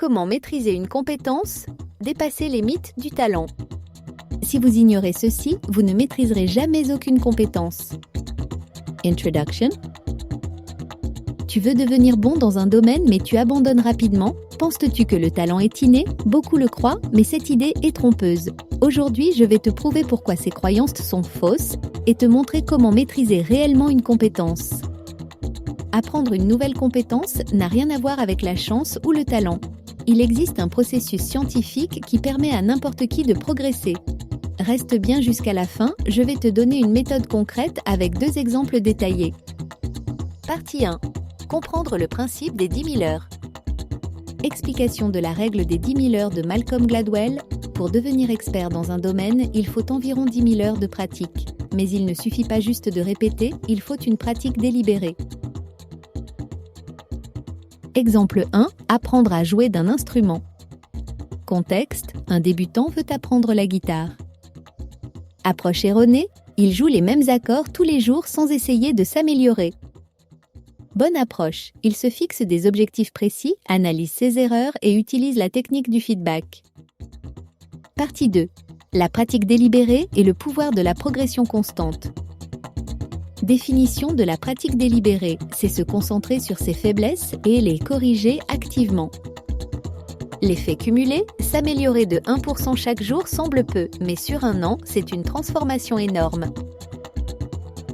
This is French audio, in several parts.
Comment maîtriser une compétence? Dépasser les mythes du talent. Si vous ignorez ceci, vous ne maîtriserez jamais aucune compétence. Introduction. Tu veux devenir bon dans un domaine mais tu abandonnes rapidement? Penses-tu que le talent est inné? Beaucoup le croient, mais cette idée est trompeuse. Aujourd'hui, je vais te prouver pourquoi ces croyances sont fausses et te montrer comment maîtriser réellement une compétence. Apprendre une nouvelle compétence n'a rien à voir avec la chance ou le talent. Il existe un processus scientifique qui permet à n'importe qui de progresser. Reste bien jusqu'à la fin, je vais te donner une méthode concrète avec 2 exemples détaillés. Partie 1. Comprendre le principe des 10 000 heures. Explication de la règle des 10 000 heures de Malcolm Gladwell. Pour devenir expert dans un domaine, il faut environ 10 000 heures de pratique. Mais il ne suffit pas juste de répéter, il faut une pratique délibérée. Exemple 1. Apprendre à jouer d'un instrument. Contexte. Un débutant veut apprendre la guitare. Approche erronée. Il joue les mêmes accords tous les jours sans essayer de s'améliorer. Bonne approche. Il se fixe des objectifs précis, analyse ses erreurs et utilise la technique du feedback. Partie 2. La pratique délibérée et le pouvoir de la progression constante. Définition de la pratique délibérée, c'est se concentrer sur ses faiblesses et les corriger activement. L'effet cumulé, s'améliorer de 1% chaque jour semble peu, mais sur un an, c'est une transformation énorme.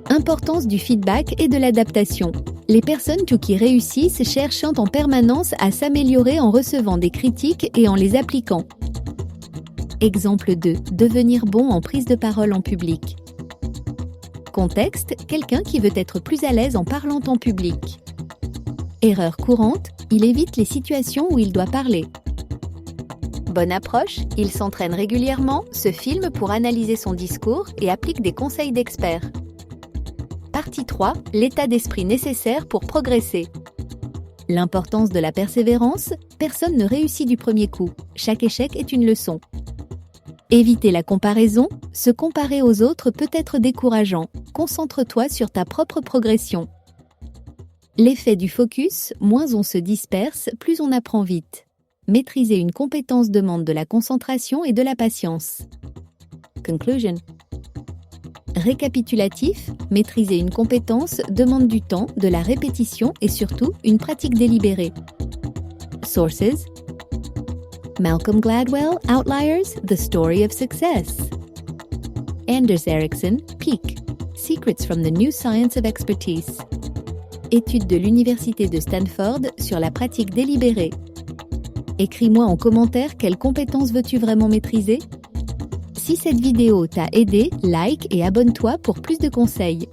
Importance du feedback et de l'adaptation. Les personnes qui réussissent cherchent en permanence à s'améliorer en recevant des critiques et en les appliquant. Exemple 2. Devenir bon en prise de parole en public. Contexte, quelqu'un qui veut être plus à l'aise en parlant en public. Erreur courante, il évite les situations où il doit parler. Bonne approche, il s'entraîne régulièrement, se filme pour analyser son discours et applique des conseils d'experts. Partie 3. L'état d'esprit nécessaire pour progresser. L'importance de la persévérance, personne ne réussit du premier coup. Chaque échec est une leçon. Éviter la comparaison, se comparer aux autres peut être décourageant. Concentre-toi sur ta propre progression. L'effet du focus, moins on se disperse, plus on apprend vite. Maîtriser une compétence demande de la concentration et de la patience. Conclusion. Récapitulatif, maîtriser une compétence demande du temps, de la répétition et surtout une pratique délibérée. Sources. Malcolm Gladwell, Outliers, The Story of Success. Anders Ericsson, Peak, Secrets from the New Science of Expertise. Étude de l'Université de Stanford sur la pratique délibérée. Écris-moi en commentaire quelle compétence veux-tu vraiment maîtriser? Si cette vidéo t'a aidé, like et abonne-toi pour plus de conseils.